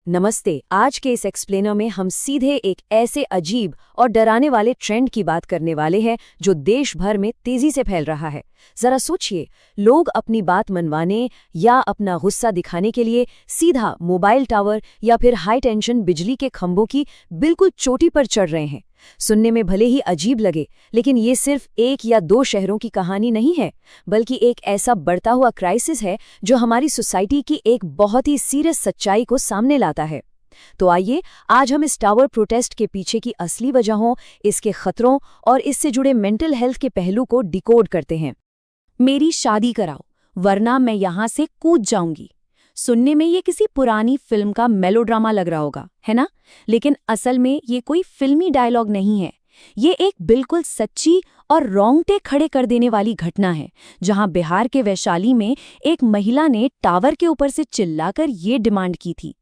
नमस्ते। आज के इस एक्सप्लेनर में हम सीधे एक ऐसे अजीब और डराने वाले ट्रेंड की बात करने वाले हैं जो देश भर में तेजी से फैल रहा है। जरा सोचिए, लोग अपनी बात मनवाने या अपना गुस्सा दिखाने के लिए सीधा मोबाइल टावर या फिर हाई टेंशन बिजली के खंभों की बिल्कुल चोटी पर चढ़ रहे हैं। सुनने में भले ही अजीब लगे, लेकिन ये सिर्फ एक या दो शहरों की कहानी नहीं है, बल्कि एक ऐसा बढ़ता हुआ क्राइसिस है जो हमारी सोसाइटी की एक बहुत ही सीरियस सच्चाई को सामने लाता है। तो आइए, आज हम इस टावर प्रोटेस्ट के पीछे की असली वजहों, इसके खतरों और इससे जुड़े मेंटल हेल्थ के पहलू को डिकोड करते हैं। मेरी शादी कराओ, वरना मैं यहाँ से कूद जाऊंगी। सुनने में ये किसी पुरानी फिल्म का मेलोड्रामा लग रहा होगा, है ना? लेकिन असल में ये कोई फिल्मी डायलॉग नहीं है। ये एक बिल्कुल सच्ची और रोंगटे खड़े कर देने वाली घटना है, जहां बिहार के वैशाली में एक महिला ने टावर के ऊपर से चिल्लाकर ये डिमांड की थी।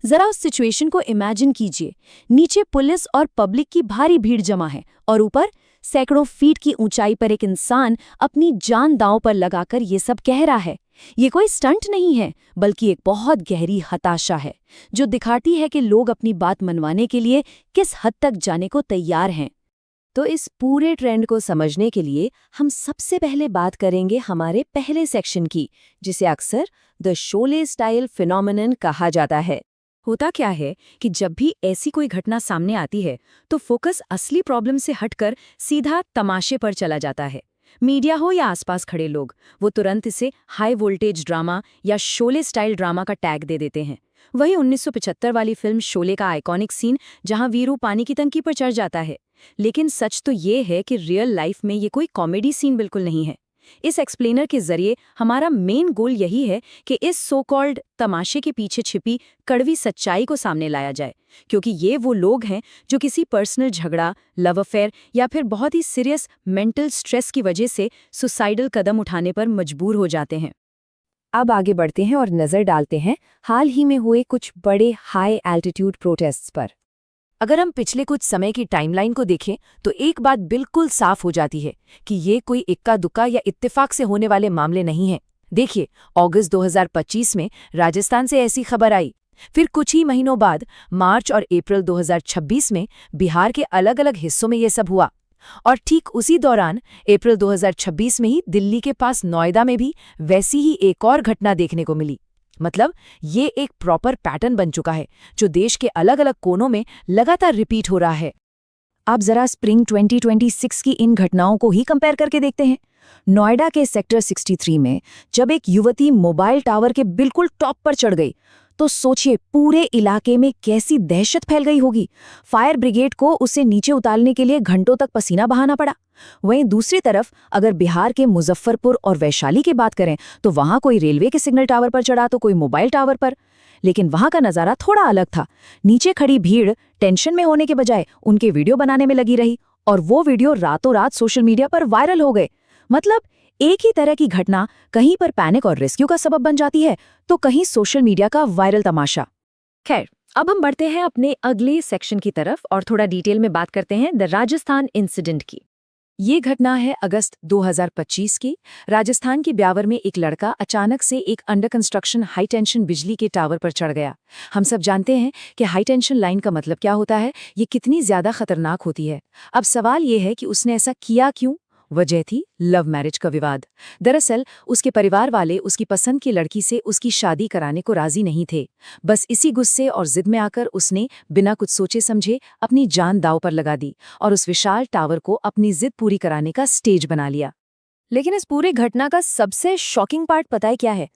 जरा उस सिचुएशन को इमेजिन कीजिए। नीचे पुलिस और पब्लिक की भारी भीड़ जमा है और ऊपर सैकड़ों फीट की ऊंचाई पर एक इंसान अपनी जान दांव पर लगाकर ये सब कह रहा है। ये कोई स्टंट नहीं है, बल्कि एक बहुत गहरी हताशा है, जो दिखाती है कि लोग अपनी बात मनवाने के लिए किस हद तक जाने को तैयार हैं। तो इस पूरे ट्रेंड को समझने के लिए हम सबसे पहले बात करेंगे हमारे पहले सेक्शन की, जिसे अक्सर द शोले स्टाइल फिनोमेनन कहा जाता है। होता क्या है कि जब भी ऐसी कोई घटना सामने आती है, तो फोकस असली प्रॉब्लम से हटकर सीधा तमाशे पर चला जाता है। मीडिया हो या आसपास खड़े लोग, वो तुरंत इसे हाई वोल्टेज ड्रामा या शोले स्टाइल ड्रामा का टैग दे देते हैं। वही 1975 वाली फिल्म शोले का आइकॉनिक सीन, जहां वीरू पानी की टंकी पर चढ़ जाता है। लेकिन सच तो ये है कि रियल लाइफ में ये कोई कॉमेडी सीन बिल्कुल नहीं है। इस एक्सप्लेनर के जरिए हमारा मेन गोल यही है कि इस सो कॉल्ड तमाशे के पीछे छिपी कड़वी सच्चाई को सामने लाया जाए, क्योंकि ये वो लोग हैं जो किसी पर्सनल झगड़ा, लव अफेयर या फिर बहुत ही सीरियस मेंटल स्ट्रेस की वजह से सुसाइडल कदम उठाने पर मजबूर हो जाते हैं। अब आगे बढ़ते हैं और नजर डालते हैं हाल ही में हुए कुछ बड़े हाई एल्टीट्यूड प्रोटेस्ट्स पर। अगर हम पिछले कुछ समय की टाइमलाइन को देखें, तो एक बात बिल्कुल साफ हो जाती है कि ये कोई इक्का दुक्का या इत्तेफाक से होने वाले मामले नहीं हैं। देखिए, अगस्त 2025 में राजस्थान से ऐसी खबर आई। फिर कुछ ही महीनों बाद मार्च और अप्रैल 2026 में बिहार के अलग अलग हिस्सों में ये सब हुआ। और ठीक उसी दौरान अप्रैल 2026 में ही दिल्ली के पास नोएडा में भी वैसी ही एक और घटना देखने को मिली। मतलब ये एक प्रॉपर पैटर्न बन चुका है, जो देश के अलग अलग कोनों में लगातार रिपीट हो रहा है। अब जरा स्प्रिंग 2026 की इन घटनाओं को ही कंपेयर करके देखते हैं। नोएडा के सेक्टर 63 में जब एक युवती मोबाइल टावर के बिल्कुल टॉप पर चढ़ गई, तो सोचिए पूरे इलाके में कैसी दहशत फैल गई होगी। फायर ब्रिगेड को उसे नीचे उतारने के लिए घंटों तक पसीना बहाना पड़ा। वहीं दूसरी तरफ अगर बिहार के मुजफ्फरपुर और वैशाली की बात करें, तो वहां कोई रेलवे के सिग्नल टावर पर चढ़ा तो कोई मोबाइल टावर पर। लेकिन वहां का नजारा थोड़ा अलग था। नीचे खड़ी भीड़ टेंशन में होने के बजाय उनके वीडियो बनाने में लगी रही, और वो वीडियो रातों रात सोशल मीडिया पर वायरल हो गए। मतलब एक ही तरह की घटना कहीं पर पैनिक और रेस्क्यू का सबब बन जाती है, तो कहीं सोशल मीडिया का वायरल तमाशा। खैर, अब हम बढ़ते हैं अपने अगले सेक्शन की तरफ और थोड़ा डिटेल में बात करते हैं द राजस्थान इंसिडेंट की। ये घटना है अगस्त 2025 की। राजस्थान के ब्यावर में एक लड़का अचानक से एक अंडर कंस्ट्रक्शन हाई टेंशन बिजली के टावर पर चढ़ गया। हम सब जानते हैं कि हाई टेंशन लाइन का मतलब क्या होता है, ये कितनी ज्यादा खतरनाक होती है। अब सवाल ये है कि उसने ऐसा किया क्यों? वजह थी लव मैरिज का विवाद। दरअसल उसके परिवार वाले उसकी पसंद की लड़की से उसकी शादी कराने को राजी नहीं थे। बस इसी गुस्से और जिद में आकर उसने बिना कुछ सोचे समझे अपनी जान दांव पर लगा दी और उस विशाल टावर को अपनी जिद पूरी कराने का स्टेज बना लिया। लेकिन इस पूरी घटना का सबसे शॉकिंग पार्ट पता है क्या है?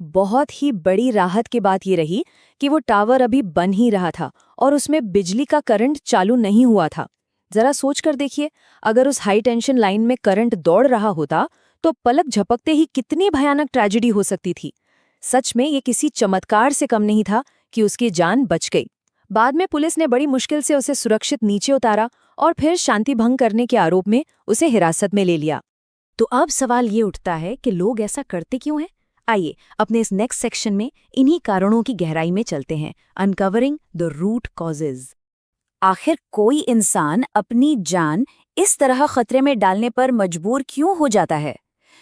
बहुत ही बड़ी राहत की बात ये रही कि वो टावर अभी बन ही रहा था और उसमें बिजली का करंट चालू नहीं हुआ था। जरा सोच कर देखिए, अगर उस हाई टेंशन लाइन में करंट दौड़ रहा होता, तो पलक झपकते ही कितनी भयानक ट्रेजेडी हो सकती थी। सच में ये किसी चमत्कार से कम नहीं था कि उसकी जान बच गई। बाद में पुलिस ने बड़ी मुश्किल से उसे सुरक्षित नीचे उतारा और फिर शांति भंग करने के आरोप में उसे हिरासत में ले लिया। तो अब सवाल ये उठता है कि लोग ऐसा करते क्यों हैं? आइए अपने इस नेक्स्ट सेक्शन में इन्हीं कारणों की गहराई में चलते हैं, अनकवरिंग द रूट कॉजेज। आखिर कोई इंसान अपनी जान इस तरह खतरे में डालने पर मजबूर क्यों हो जाता है?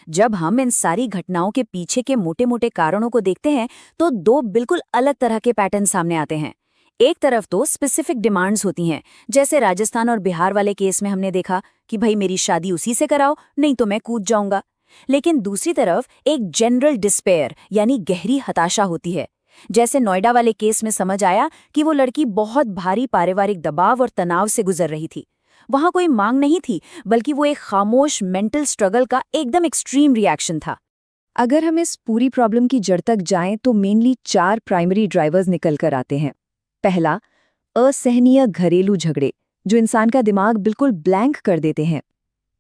जब हम इन सारी घटनाओं के पीछे के मोटे मोटे कारणों को देखते हैं तो दो बिल्कुल अलग तरह के पैटर्न सामने आते हैं। एक तरफ तो स्पेसिफिक डिमांड्स होती हैं, जैसे राजस्थान और बिहार वाले केस में हमने देखा कि भाई मेरी शादी उसी से कराओ, नहीं तो मैं कूद जाऊंगा। लेकिन दूसरी तरफ एक जनरल डिस्पेयर यानी गहरी हताशा होती है। जैसे नोएडा वाले केस में समझ आया कि वो लड़की बहुत भारी पारिवारिक दबाव और तनाव से गुजर रही थी। वहां कोई मांग नहीं थी, बल्कि वो एक खामोश मेंटल स्ट्रगल का एकदम एक्सट्रीम रिएक्शन था। अगर हम इस पूरी प्रॉब्लम की जड़ तक जाएं तो मेनली 4 प्राइमरी ड्राइवर्स निकल कर आते हैं। पहला, असहनीय घरेलू झगड़े जो इंसान का दिमाग बिल्कुल ब्लैंक कर देते हैं।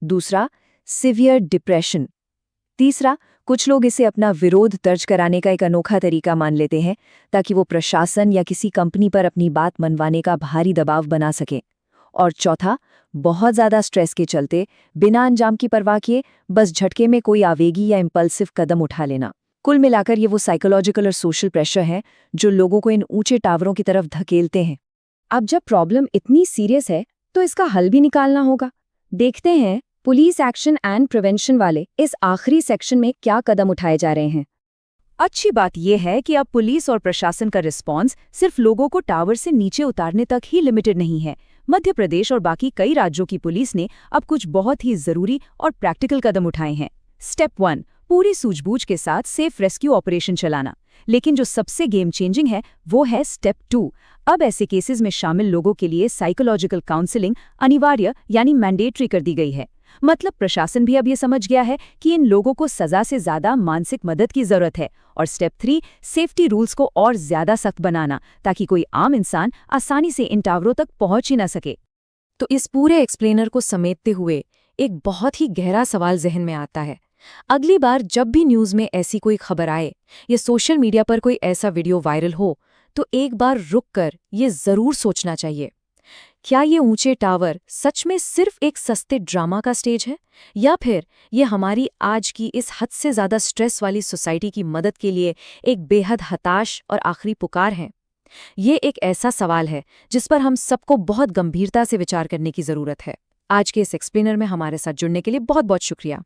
दूसरा, सिवियर डिप्रेशन। तीसरा, कुछ लोग इसे अपना विरोध दर्ज कराने का एक अनोखा तरीका मान लेते हैं ताकि वो प्रशासन या किसी कंपनी पर अपनी बात मनवाने का भारी दबाव बना सकें। और चौथा, बहुत ज़्यादा स्ट्रेस के चलते बिना अंजाम की परवाह किए बस झटके में कोई आवेगी या इम्पल्सिव कदम उठा लेना। कुल मिलाकर ये वो साइकोलॉजिकल और सोशल प्रेशर है जो लोगों को इन ऊंचे टावरों की तरफ धकेलते हैं। अब जब प्रॉब्लम इतनी सीरियस है तो इसका हल भी निकालना होगा। देखते हैं पुलिस एक्शन एंड प्रिवेंशन वाले इस आखिरी सेक्शन में क्या कदम उठाए जा रहे हैं। अच्छी बात यह है कि अब पुलिस और प्रशासन का रिस्पॉन्स सिर्फ लोगों को टावर से नीचे उतारने तक ही लिमिटेड नहीं है। मध्य प्रदेश और बाकी कई राज्यों की पुलिस ने अब कुछ बहुत ही जरूरी और प्रैक्टिकल कदम उठाए हैं। स्टेप 1, पूरी सूझबूझ के साथ सेफ रेस्क्यू ऑपरेशन चलाना। लेकिन जो सबसे गेम चेंजिंग है वो है स्टेप 2। अब ऐसे केसेस में शामिल लोगों के लिए साइकोलॉजिकल काउंसलिंग अनिवार्य यानी मैंडेटरी कर दी गई है। मतलब प्रशासन भी अब ये समझ गया है कि इन लोगों को सजा से ज्यादा मानसिक मदद की जरूरत है। और स्टेप 3, सेफ्टी रूल्स को और ज्यादा सख्त बनाना ताकि कोई आम इंसान आसानी से इन टावरों तक पहुंच ही न सके। तो इस पूरे एक्सप्लेनर को समेटते हुए एक बहुत ही गहरा सवाल जहन में आता है। अगली बार जब भी न्यूज़ में ऐसी कोई खबर आए या सोशल मीडिया पर कोई ऐसा वीडियो वायरल हो तो एक बार रुककर ये जरूर सोचना चाहिए, क्या ये ऊंचे टावर सच में सिर्फ एक सस्ते ड्रामा का स्टेज है या फिर ये हमारी आज की इस हद से ज़्यादा स्ट्रेस वाली सोसाइटी की मदद के लिए एक बेहद हताश और आखिरी पुकार है। ये एक ऐसा सवाल है जिस पर हम सबको बहुत गंभीरता से विचार करने की ज़रूरत है। आज के इस एक्सप्लेनर में हमारे साथ जुड़ने के लिए बहुत बहुत शुक्रिया।